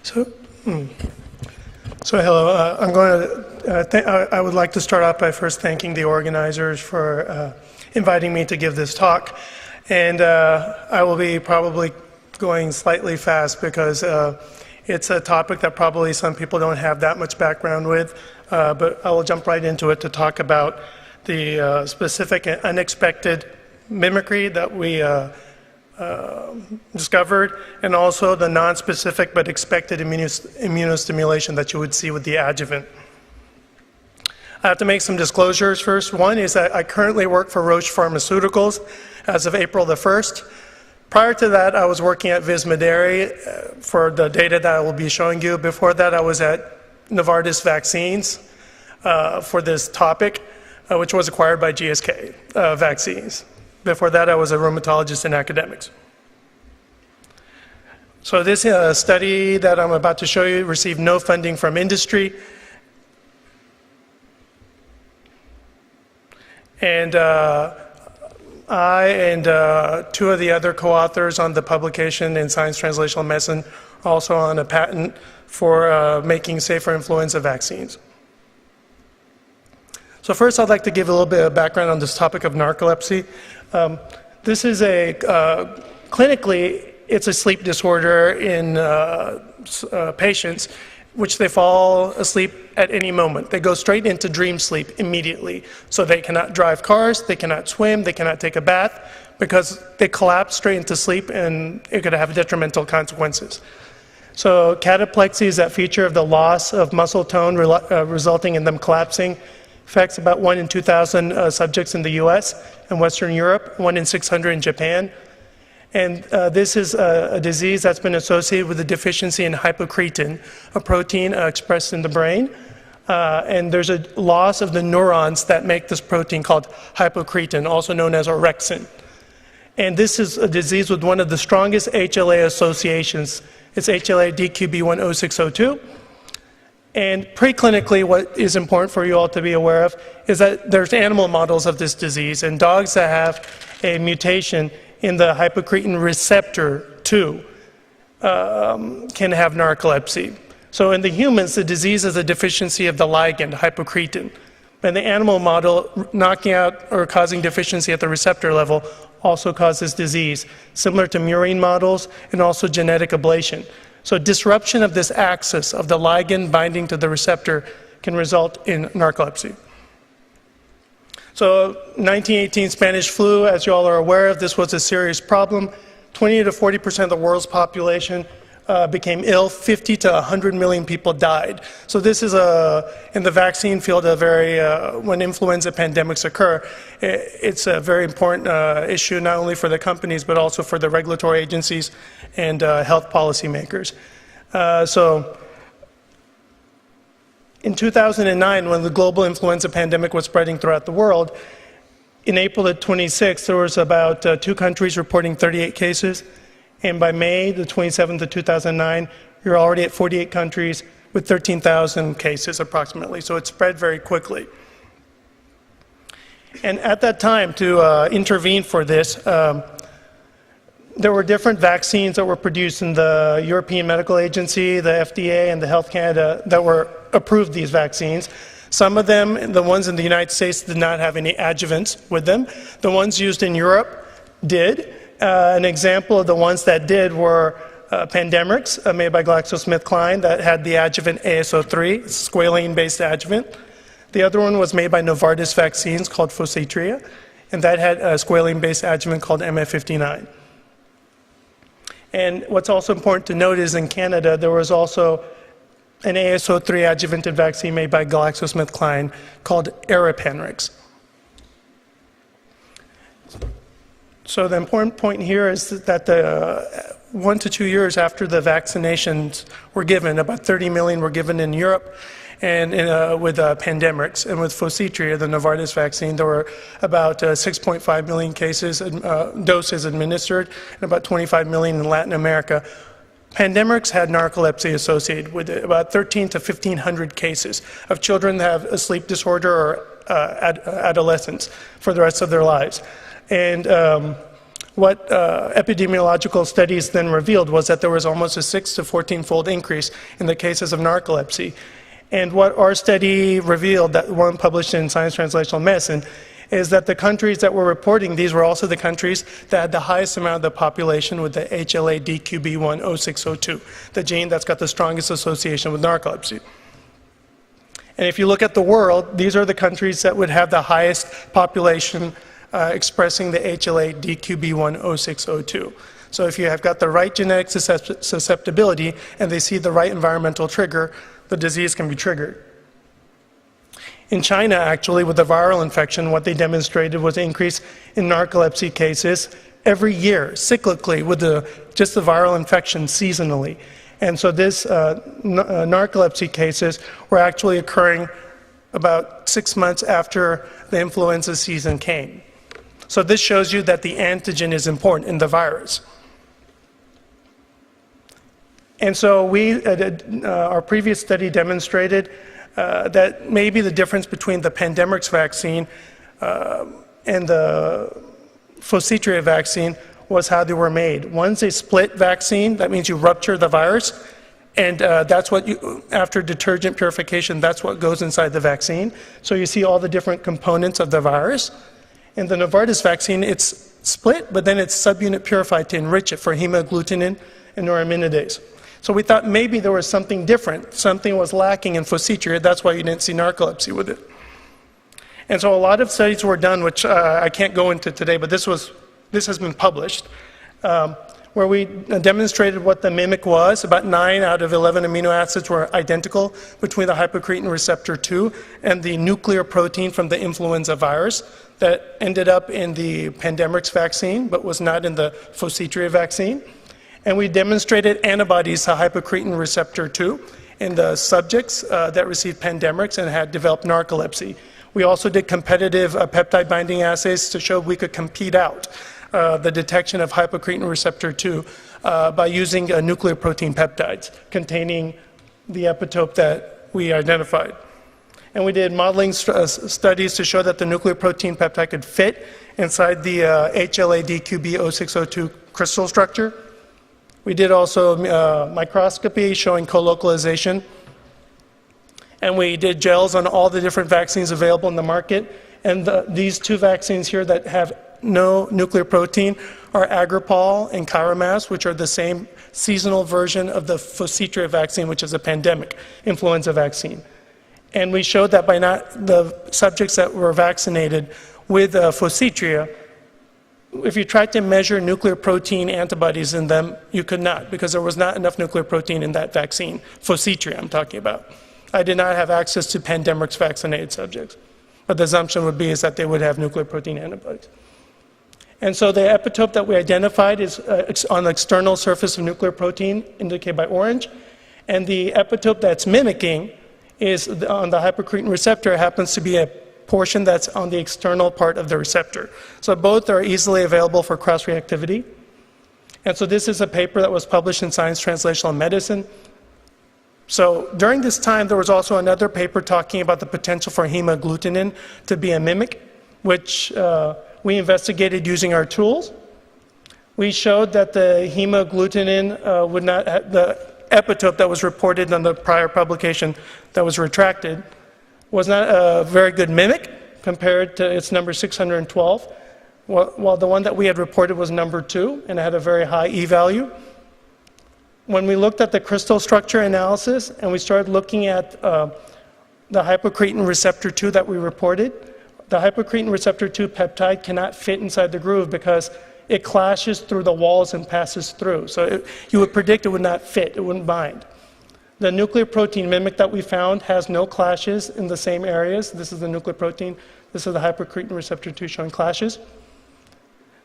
So hello. I would like to start off by first thanking the organizers for inviting me to give this talk. And I will be probably going slightly fast because it's a topic that probably some people don't have that much background with. But I will jump right into it to talk about the specific and unexpected mimicry that we discovered, and also the non-specific but expected immunostimulation that you would see with the adjuvant. I have to make some disclosures first. One is that I currently work for Roche Pharmaceuticals as of April the 1st. Prior to that, I was working at Vismaderi for the data that I will be showing you. Before that, I was at Novartis Vaccines for this topic, which was acquired by GSK Vaccines. Before that, I was a rheumatologist in academics. So this study that I'm about to show you received no funding from industry. And I and two of the other co-authors on the publication in Science Translational Medicine are also on a patent for making safer influenza vaccines. So first, I'd like to give a little bit of background on this topic of narcolepsy. This is clinically, it's a sleep disorder in patients which they fall asleep at any moment. They go straight into dream sleep immediately. So they cannot drive cars, they cannot swim, they cannot take a bath because they collapse straight into sleep and it could have detrimental consequences. So cataplexy is that feature of the loss of muscle tone resulting in them collapsing. Affects about 1 in 2,000 subjects in the US and Western Europe, 1 in 600 in Japan. And this is a disease that's been associated with a deficiency in hypocretin, a protein expressed in the brain. And there's a loss of the neurons that make this protein called hypocretin, also known as orexin. And this is a disease with one of the strongest HLA associations. It's HLA-DQB10602. And preclinically, what is important for you all to be aware of is that there's animal models of this disease, and dogs that have a mutation in the hypocretin receptor 2 can have narcolepsy. So in the humans, the disease is a deficiency of the ligand, hypocretin. And the animal model, knocking out or causing deficiency at the receptor level also causes disease, similar to murine models and also genetic ablation. So disruption of this axis of the ligand binding to the receptor can result in narcolepsy. So 1918 Spanish flu, as you all are aware of, this was a serious problem. 20 to 40% of the world's population became ill. 50 to 100 million people died. So this is, in the vaccine field, a very, when influenza pandemics occur, it's a very important issue, not only for the companies, but also for the regulatory agencies and health policymakers. So in 2009, when the global influenza pandemic was spreading throughout the world, in April the 26th, there was about 2 countries reporting 38 cases. And by May the 27th of 2009, you're already at 48 countries with 13,000 cases approximately. So it spread very quickly. And at that time, to intervene for this, there were different vaccines that were produced in the European Medical Agency, the FDA, and the Health Canada that were approved these vaccines. Some of them, the ones in the United States, did not have any adjuvants with them. The ones used in Europe did. An example of the ones that did were Pandemrix, made by GlaxoSmithKline, that had the adjuvant ASO3, squalene-based adjuvant. The other one was made by Novartis Vaccines called Focitria, and that had a squalene-based adjuvant called MF59. And what's also important to note is in Canada, there was also an ASO3 adjuvanted vaccine made by GlaxoSmithKline called Arapanrix. So the important point here is that 1 to 2 years after the vaccinations were given, about 30 million were given in Europe, and with Pandemrix, and with Focitria, the Novartis vaccine, there were about 6.5 million cases, doses administered, and about 25 million in Latin America. Pandemrix had narcolepsy associated with it, about 1,300 to 1,500 cases of children that have a sleep disorder or adolescents for the rest of their lives. And What epidemiological studies then revealed was that there was almost a 6 to 14-fold increase in the cases of narcolepsy. And what our study revealed, that one published in Science Translational Medicine, is that the countries that were reporting these were also the countries that had the highest amount of the population with the HLA-DQB1-0602, the gene that's got the strongest association with narcolepsy. And if you look at the world, these are the countries that would have the highest population expressing the HLA-DQB1-0602. So if you have got the right genetic susceptibility and they see the right environmental trigger, the disease can be triggered. In China, actually, with the viral infection, what they demonstrated was an increase in narcolepsy cases every year, cyclically, with just the viral infection seasonally. And so this narcolepsy cases were actually occurring about 6 months after the influenza season came. So this shows you that the antigen is important in the virus. And so our previous study demonstrated that maybe the difference between the Pandemrix vaccine and the Phocitria vaccine was how they were made. One's a split vaccine, that means you rupture the virus, and that's what after detergent purification, that's what goes inside the vaccine. So you see all the different components of the virus. In the Novartis vaccine, it's split, but then it's subunit purified to enrich it for hemagglutinin and neuraminidase. So we thought maybe there was something different, something was lacking in Phocitria, that's why you didn't see narcolepsy with it. And so a lot of studies were done, which I can't go into today, but this has been published, where we demonstrated what the mimic was. About 9 out of 11 amino acids were identical between the hypocretin receptor 2 and the nuclear protein from the influenza virus that ended up in the Pandemrix vaccine, but was not in the Phocitria vaccine. And we demonstrated antibodies to hypocretin receptor 2 in the subjects that received Pandemrix and had developed narcolepsy. We also did competitive peptide binding assays to show we could compete out the detection of hypocretin receptor 2 by using nuclear protein peptides containing the epitope that we identified. And we did modeling studies to show that the nuclear protein peptide could fit inside the HLA-DQB0602 crystal structure. We did also microscopy showing colocalization. And we did gels on all the different vaccines available in the market. And these two vaccines here that have no nuclear protein are Agripal and Chiromas, which are the same seasonal version of the Phocitria vaccine, which is a pandemic influenza vaccine. And we showed that by the subjects that were vaccinated with Phocitria, if you tried to measure nuclear protein antibodies in them, you could not, because there was not enough nuclear protein in that vaccine, Phocitria I'm talking about. I did not have access to Pandemrix vaccinated subjects. But the assumption would be is that they would have nuclear protein antibodies. And so the epitope that we identified is on the external surface of nuclear protein, indicated by orange. And the epitope that's mimicking is on the hypocretin receptor, happens to be a portion that's on the external part of the receptor. So both are easily available for cross-reactivity. And so this is a paper that was published in Science Translational Medicine. So during this time, there was also another paper talking about the potential for hemagglutinin to be a mimic, which we investigated using our tools. We showed that the hemagglutinin would not have the epitope that was reported on the prior publication that was retracted was not a very good mimic compared to its number 612, while the one that we had reported was number 2 and had a very high E-value. When we looked at the crystal structure analysis and we started looking at the hypocretin receptor 2 that we reported, the hypocretin receptor 2 peptide cannot fit inside the groove because it clashes through the walls and passes through. So you would predict it would not fit, it wouldn't bind. The nuclear protein mimic that we found has no clashes in the same areas. This is the nuclear protein. This is the hypocretin receptor 2 showing clashes.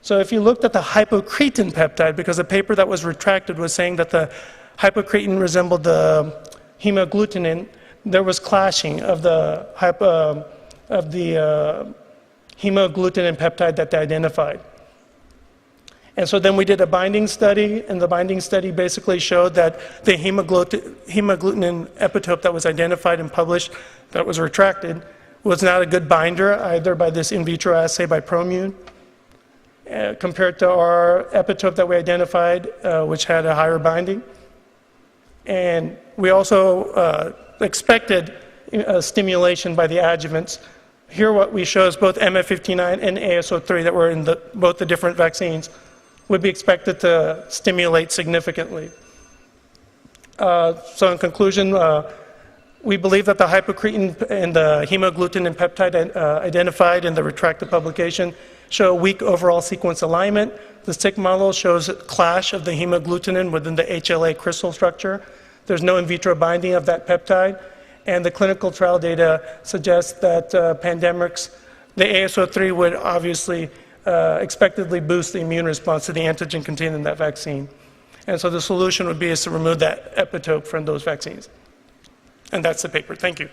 So if you looked at the hypocretin peptide, because the paper that was retracted was saying that the hypocretin resembled the hemagglutinin, there was clashing of the hemagglutinin peptide that they identified. And so then we did a binding study, and the binding study basically showed that the hemagglutinin epitope that was identified and published that was retracted was not a good binder, either by this in vitro assay by Promune. compared to our epitope that we identified, which had a higher binding. And we also expected stimulation by the adjuvants. Here what we show is both MF59 and ASO3 that were in both the different vaccines would be expected to stimulate significantly. So in conclusion, we believe that the hypocretin and the hemagglutinin peptide identified in the retracted publication show weak overall sequence alignment. The stick model shows a clash of the hemagglutinin within the HLA crystal structure. There's no in vitro binding of that peptide. And the clinical trial data suggests that Pandemrix, the ASO3 would obviously expectedly boost the immune response to the antigen contained in that vaccine. And so the solution would be is to remove that epitope from those vaccines. And that's the paper. Thank you.